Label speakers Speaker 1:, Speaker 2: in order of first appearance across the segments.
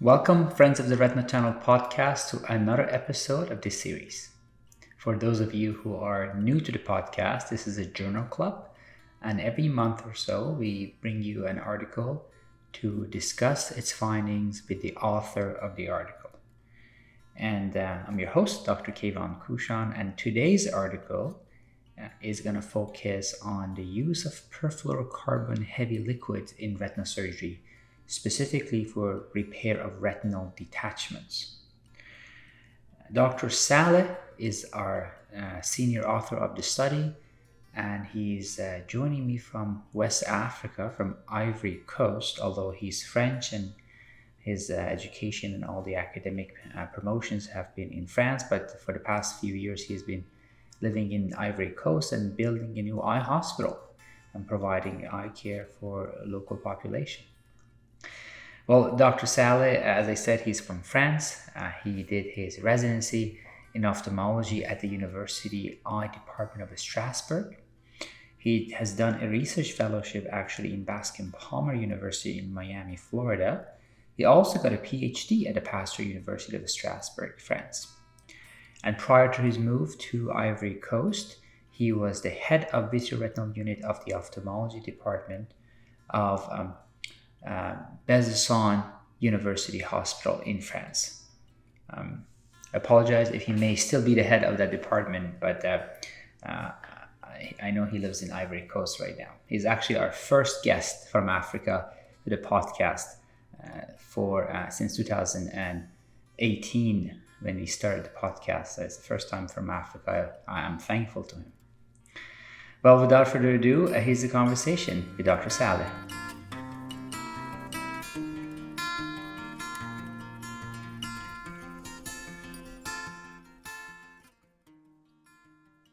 Speaker 1: Welcome, friends of the Retina Channel podcast, to another episode of this series. For those of you who are new to the podcast, this is a journal club, and every month or so we bring you an article to discuss its findings with the author of the article. And I'm your host, Dr. Kayvon Kushan, and today's article is going to focus on the use of perfluorocarbon heavy liquids in retina surgery, specifically for repair of retinal detachments. Dr. Saleh is our senior author of the study, and he's joining me from West Africa, from Ivory Coast, although he's French and his education and all the academic promotions have been in France, but for the past few years he's been living in Ivory Coast and building a new eye hospital and providing eye care for a local population. Well, Dr. Saleh, as I said, he's from France. He did his residency in ophthalmology at the University Eye Department of Strasbourg. He has done a research fellowship actually in Bascom Palmer University in Miami, Florida. He also got a PhD at the Pasteur University of Strasbourg, France. And prior to his move to Ivory Coast, he was the head of vitreoretinal unit of the ophthalmology department of Besançon University Hospital in France. I apologize if he may still be the head of that department, but I know he lives in Ivory Coast right now. He's actually our first guest from Africa to the podcast since 2018 when we started the podcast. It's the first time from Africa. I am thankful to him. Well, without further ado, here's the conversation with Dr. Saleh.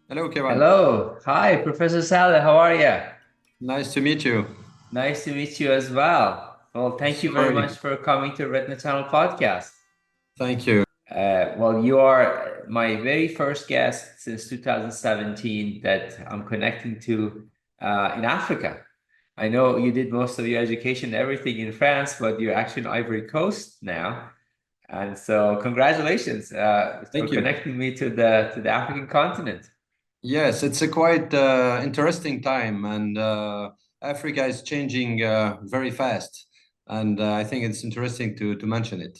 Speaker 2: Hello, Kevin.
Speaker 1: Hello. Hi, Professor Saleh. How are you?
Speaker 2: Nice to meet you.
Speaker 1: Nice to meet you as well. Well, thank you very much for coming to Retina Channel podcast.
Speaker 2: Thank you.
Speaker 1: Well, you are my very first guest since 2017 that I'm connecting to in Africa. I know you did most of your education, everything in France, but you're actually in Ivory Coast now. And so congratulations for connecting me to the African continent.
Speaker 2: Yes, it's a quite interesting time, and Africa is changing very fast, and I think it's interesting to mention it.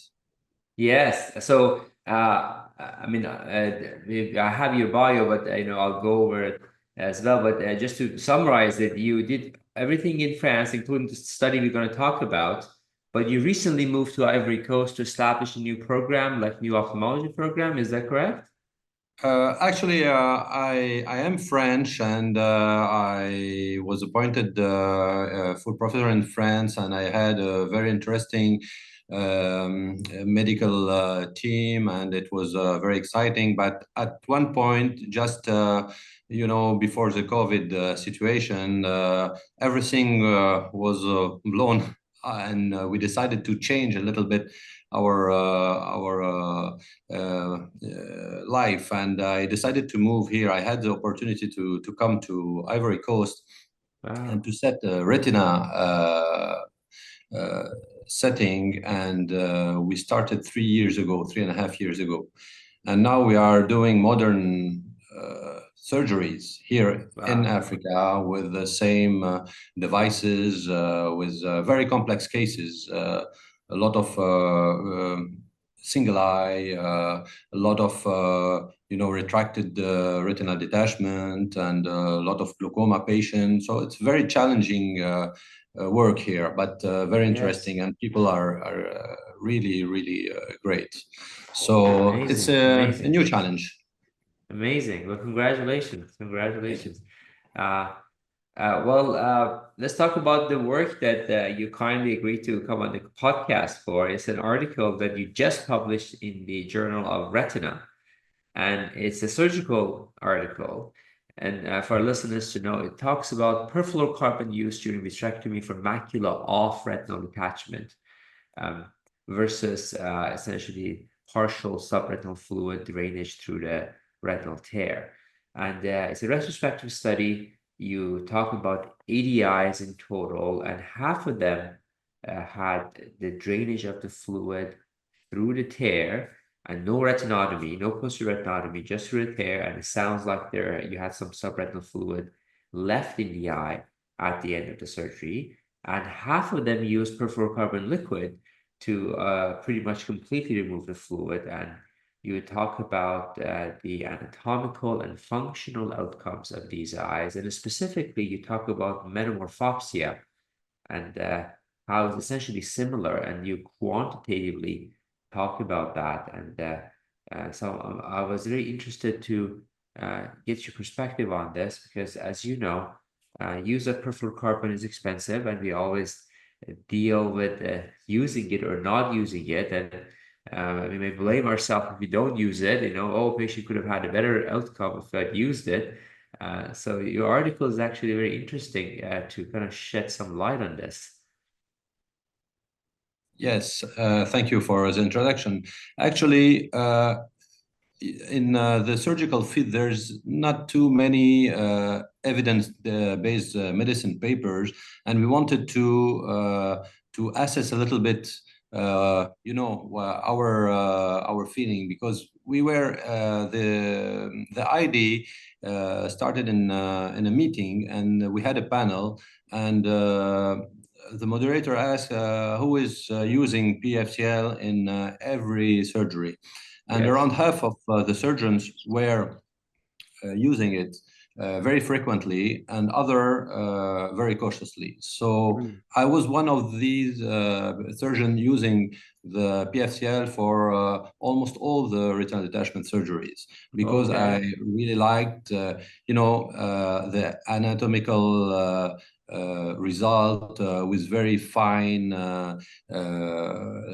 Speaker 1: Yes. So, I mean, I have your bio, but I'll go over it as well. But just to summarize it, you did everything in France, including the study we're going to talk about. But you recently moved to Ivory Coast to establish a new program, like new ophthalmology program. Is that correct?
Speaker 2: Actually, I am French, and I was appointed full professor in France, and I had a very interesting medical team, and it was very exciting. But at one point, just before the COVID situation, everything was blown, and we decided to change a little bit our life, and I decided to move here. I had the opportunity to come to Ivory Coast. Wow. And to set a Retina setting, and we started 3.5 years ago, and now we are doing modern surgeries here. Wow. In Africa with the same devices, with very complex cases, a lot of single eye, a lot of retracted retinal detachment, and a lot of glaucoma patients. So it's very challenging work here, but very interesting. Yes. And people are really, really great. So amazing. It's a new challenge.
Speaker 1: Amazing. Well, congratulations. Let's talk about the work that you kindly agreed to come on the podcast for. It's an article that you just published in the Journal of Retina, and it's a surgical article. And for our listeners to know, it talks about perfluorocarbon use during vitrectomy for macula-Off retinal detachment versus essentially partial subretinal fluid drainage through the retinal tear. And it's a retrospective study. You talk about 80 eyes in total, and half of them
Speaker 3: had the drainage of the fluid through the tear and no retinotomy, no posterior retinotomy, just through the tear. And it sounds like you had some subretinal fluid left in the eye at the end of the surgery. And half of them used perfluorocarbon liquid to pretty much completely remove the fluid. And you would talk about the anatomical and functional outcomes of these eyes. And specifically, you talk about metamorphopsia and how it's essentially similar, and you quantitatively talk about that. And so I was very interested to get your perspective on this because, as you know, use of perfluorocarbon is expensive, and we always deal with using it or not using it. And we may blame ourselves if we don't use it. Oh, patient could have had a better outcome if I'd used it. So your article is actually very interesting to kind of shed some light on this.
Speaker 2: Yes, thank you for the introduction. Actually, in the surgical field, there's not too many evidence-based medicine papers, and we wanted to assess a little bit, our feeling, because we were the ID started in a meeting, and we had a panel, and the moderator asked who is using PFCL in every surgery. And
Speaker 3: Yes.
Speaker 2: around half of the surgeons were using it very frequently, and other very cautiously. So I was one of these surgeons using the PFCL for almost all the retinal detachment surgeries, because I really liked, the anatomical result with very fine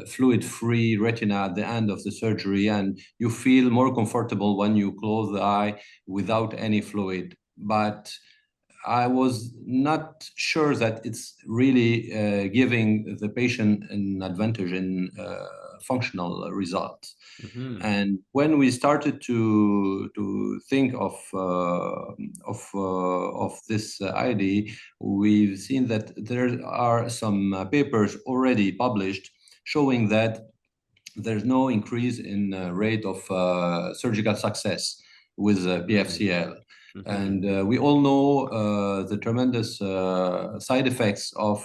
Speaker 2: fluid-free retina at the end of the surgery, and you feel more comfortable when you close the eye without any fluid. But I was not sure that it's really giving the patient an advantage in functional results. And when we started to think of this idea, we've seen that there are some papers already published showing that there's no increase in rate of surgical success with PFCL. And we all know the tremendous side effects of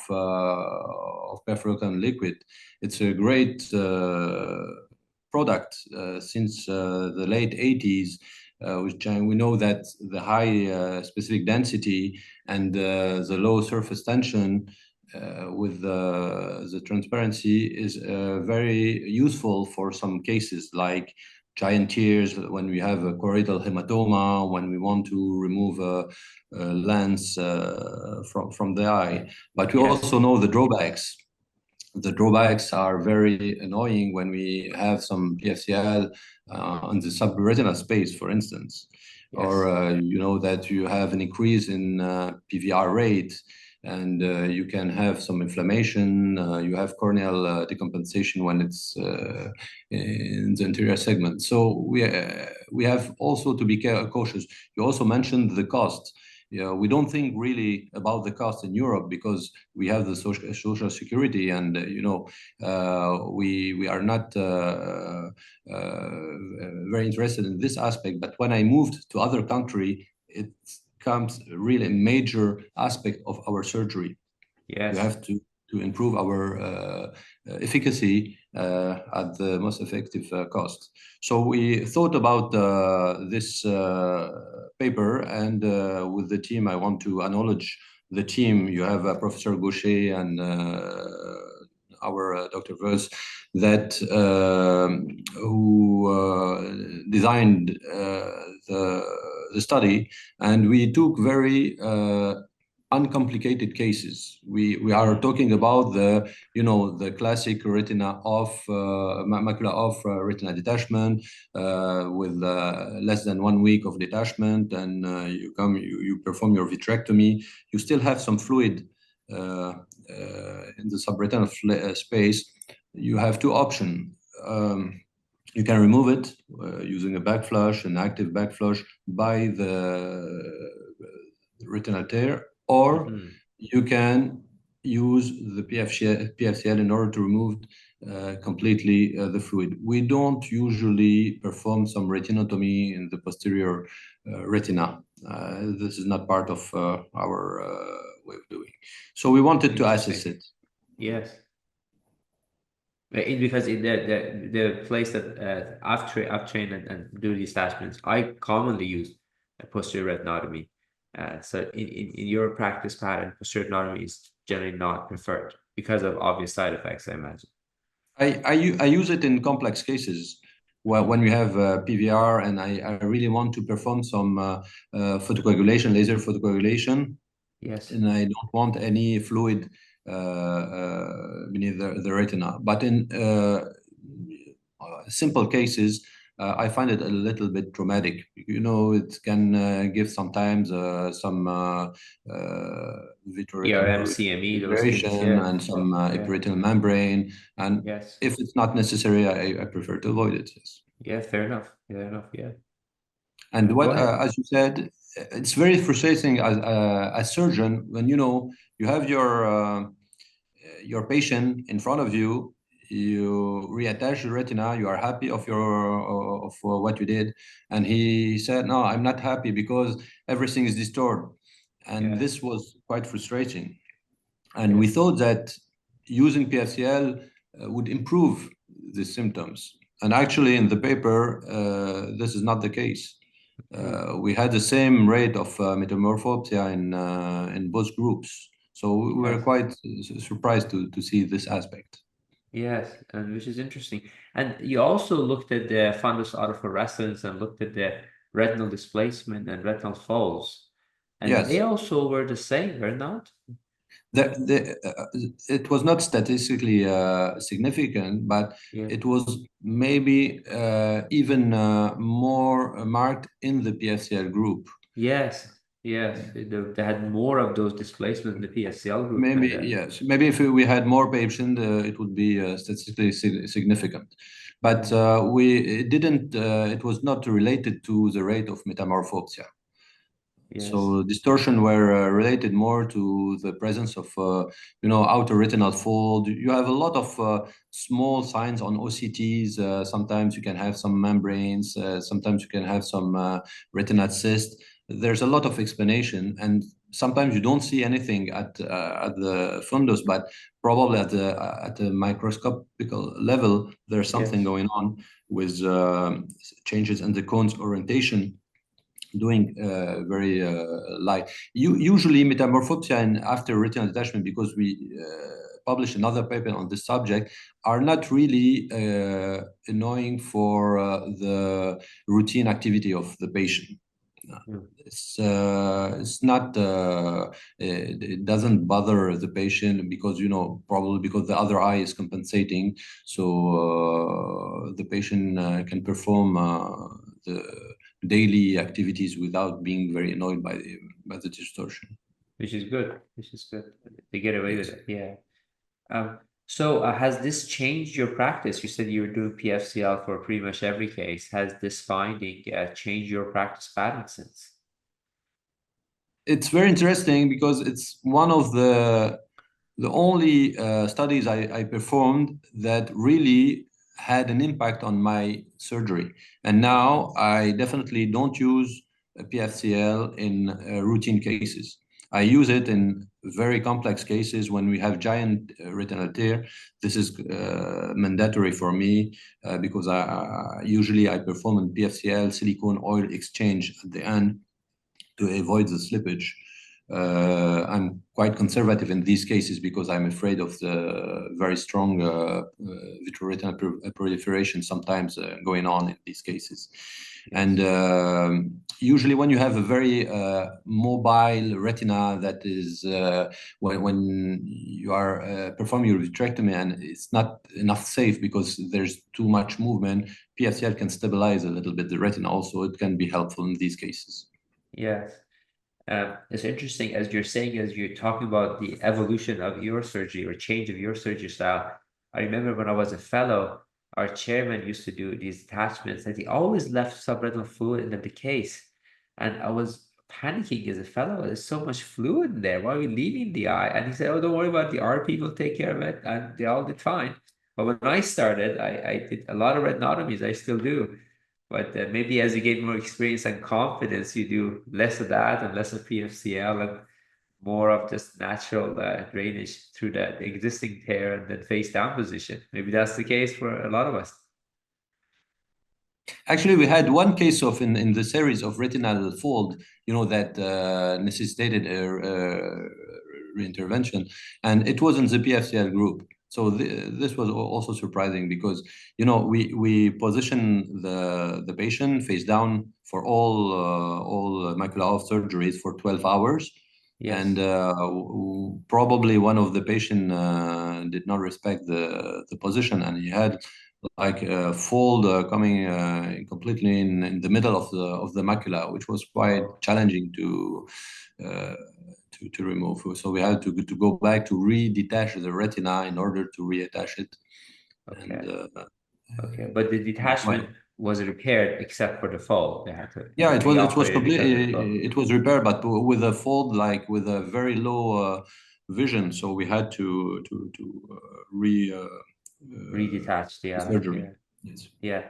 Speaker 2: perfluorocarbon liquid. It's a great product since the late 80s, which we know that the high specific density and the low surface tension with the transparency is very useful for some cases like giant tears, when we have a choroidal hematoma, when we want to remove a lens from the eye. But we also know the drawbacks. The drawbacks are very annoying when we have some PFCL on the subretinal space, for instance, or that you have an increase in PVR rate, and you can have some inflammation. You have corneal decompensation when it's in the anterior segment. So we have also to be cautious. You also mentioned the cost. We don't think really about the cost in Europe because we have the social security, and we are not very interested in this aspect. But when I moved to other country, it becomes really a major aspect of our surgery.
Speaker 3: Yes.
Speaker 2: We have to improve our efficacy at the most effective cost. So we thought about this paper, and with the team, I want to acknowledge the team. You have Professor Gaucher and our Dr. Wurtz, that who designed the study, and we took very uncomplicated cases. We are talking about the classic retina off, macula-Off retina detachment with less than 1 week of detachment, and you perform your vitrectomy. You still have some fluid in the subretinal space. You have two options. You can remove it using a backflush, an active backflush by the retinal tear, or you can use the PFCL in order to remove completely the fluid. We don't usually perform some retinotomy in the posterior retina. This is not part of our way of doing. So we wanted to assess it.
Speaker 3: Yes. Because in the place that I've trained and do these attachments, I commonly use a posterior retinotomy. So in your practice pattern, posterior retinotomy is generally not preferred because of obvious side effects, I imagine.
Speaker 2: I use it in complex cases when we have PVR and I really want to perform some photocoagulation, laser photocoagulation.
Speaker 3: Yes.
Speaker 2: And I don't want any fluid beneath the retina. But in simple cases, I find it a little bit traumatic. You know, it can give sometimes some
Speaker 3: ERM, CME, those things,
Speaker 2: and some epiretinal membrane. And
Speaker 3: yes,
Speaker 2: if it's not necessary, I prefer to avoid it. Yes.
Speaker 3: Yeah, fair enough. Yeah.
Speaker 2: And what, as you said, it's very frustrating as a surgeon when you have your patient in front of you. You reattach the retina. You are happy of what you did, and he said, "No, I'm not happy because everything is distorted," and this was quite frustrating. And we thought that using PFCL would improve the symptoms. And actually, in the paper, this is not the case. We had the same rate of metamorphopsia in both groups. So we were quite surprised to see this aspect.
Speaker 3: Yes, and which is interesting. And you also looked at the fundus autofluorescence and looked at the retinal displacement and retinal folds. And they also were the same, were not?
Speaker 2: It was not statistically significant, but it was maybe even more marked in the PFCL group.
Speaker 3: Yes, they had more of those displacements in the PFCL group.
Speaker 2: Maybe yes, maybe if we had more patients, it would be statistically significant. But we didn't. It was not related to the rate of metamorphopsia. So distortion were related more to the presence of outer retinal fold. You have a lot of small signs on OCTs. Sometimes you can have some membranes. Sometimes you can have some retinal cyst. There's a lot of explanation, and sometimes you don't see anything at the fundus, but probably at the microscopical level, there's something going on with changes in the cone's orientation, doing very light. Usually metamorphopsia and after retinal detachment, because we published another paper on this subject, are not really annoying for the routine activity of the patient. It's not, it doesn't bother the patient because, probably because the other eye is compensating. So the patient can perform the daily activities without being very annoyed by the distortion.
Speaker 3: Which is good. They get away with it. So has this changed your practice? You said you were doing PFCL for pretty much every case. Has this finding changed your practice pattern since?
Speaker 2: It's very interesting because it's one of the only studies I performed that really had an impact on my surgery. And now I definitely don't use a PFCL in routine cases. I use it in very complex cases when we have giant retinal tear. This is mandatory for me because usually I perform in PFCL silicone oil exchange at the end to avoid the slippage. I'm quite conservative in these cases because I'm afraid of the very strong vitreoretinal proliferation sometimes going on in these cases. And usually when you have a very mobile retina, that is when you are performing your vitrectomy and it's not enough safe because there's too much movement, PFCL can stabilize a little bit the retina also. It can be helpful in these cases.
Speaker 3: Yes. It's interesting, as you're talking about the evolution of your surgery or change of your surgery style. I remember when I was a fellow, our chairman used to do these attachments, and he always left subretinal fluid in the case. And I was panicking as a fellow. There's so much fluid in there. Why are we leaving the eye? And he said, oh, don't worry about it. The art people take care of it. And they all did fine. But when I started, I did a lot of retinotomies. I still do. But maybe as you get more experience and confidence, you do less of that and less of PFCL and more of just natural drainage through the existing tear and then face down position. Maybe that's the case for a lot of us.
Speaker 2: Actually, we had one case of in the series of retinal fold, that necessitated a reintervention, and it was in the PFCL group. So this was also surprising because we position the patient face down for all macula-Off surgeries for 12 hours. Yes. And probably one of the patient did not respect the position, and he had like a fold coming completely in the middle of the macula, which was quite challenging to remove. So we had to go back to redetach the retina in order to reattach it.
Speaker 3: Okay. Okay, but the detachment was repaired except for the fold. They had to.
Speaker 2: Yeah, it was completely. It was repaired, but with a fold, like with a very low vision. So we had to
Speaker 3: redetach the
Speaker 2: surgery.
Speaker 3: Yes. Yeah,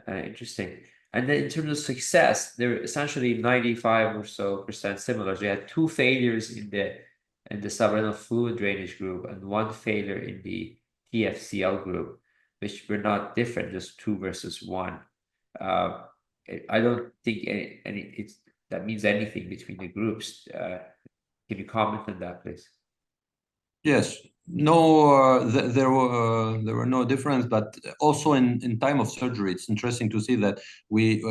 Speaker 3: interesting. And then in terms of success, they're essentially 95% or so similar. So you had 2 failures in the subretinal fluid drainage group and 1 failure in the TFCL group, which were not different, just 2 versus 1. I don't think that means anything between the groups. Can you comment on that, please?
Speaker 2: Yes. No, there were no difference, but also in time of surgery, it's interesting to see that we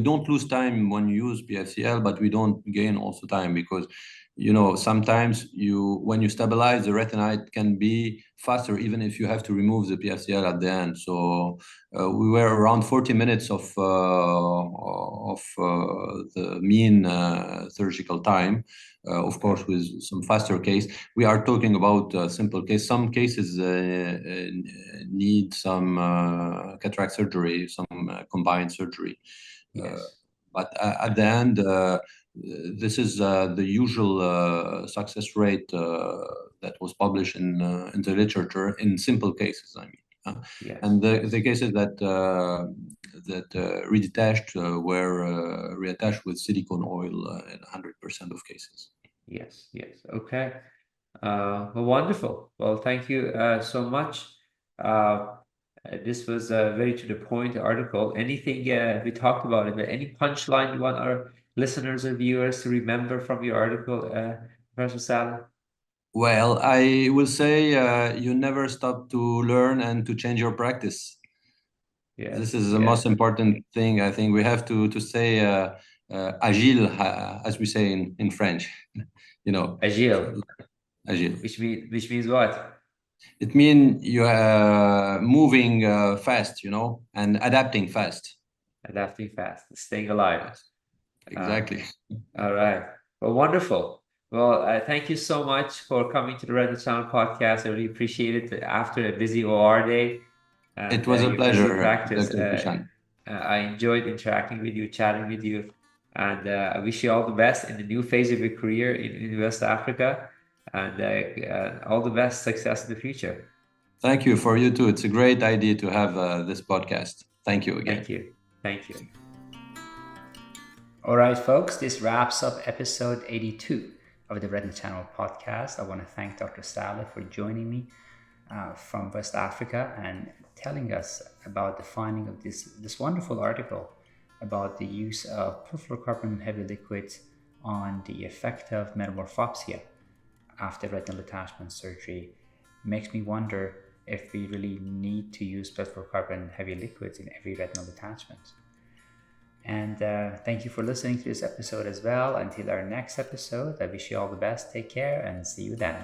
Speaker 2: don't lose time when you use PFCL, but we don't gain also time because sometimes when you stabilize the retina, it can be faster even if you have to remove the PFCL at the end. So we were around 40 minutes of the mean surgical time. Of course, with some faster case. We are talking about a simple case. Some cases need some cataract surgery, some combined surgery. Yes. But at the end, this is the usual success rate that was published in the literature in simple cases, I mean. Yes. And the cases that redetached were reattached with silicone oil in 100% of cases.
Speaker 3: Yes, yes. Okay. Well, wonderful. Well, thank you so much. This was a very to the point article. Anything we talked about it, but any punchline you want our listeners or viewers to remember from your article, Professor Saleh?
Speaker 2: Well, I will say you never stop to learn and to change your practice. Yes, this is the most important thing. I think we have to say agile, as we say in French.
Speaker 3: Agile.
Speaker 2: Agile.
Speaker 3: Which means what?
Speaker 2: It means you are moving fast, and adapting fast.
Speaker 3: Adapting fast, staying alive.
Speaker 2: Exactly.
Speaker 3: All right. Well, wonderful. Well, thank you so much for coming to the Retina Channel podcast. I really appreciate it after a busy OR day.
Speaker 2: It was a pleasure,
Speaker 3: Dr. I enjoyed interacting with you, chatting with you, and I wish you all the best in the new phase of your career in West Africa, and all the best success in the future.
Speaker 2: Thank you for you too. It's a great idea to have this podcast. Thank you again.
Speaker 3: Thank you. Thank you.
Speaker 1: All right, folks, this wraps up episode 82 of the Retina Channel podcast. I want to thank Dr. Saleh for joining me from West Africa and telling us about the finding of this wonderful article about the use of perfluorocarbon heavy liquids on the effect of metamorphopsia after retinal detachment surgery. Makes me wonder if we really need to use perfluorocarbon heavy liquids in every retinal detachment. And thank you for listening to this episode as well. Until our next episode, I wish you all the best. Take care and see you then.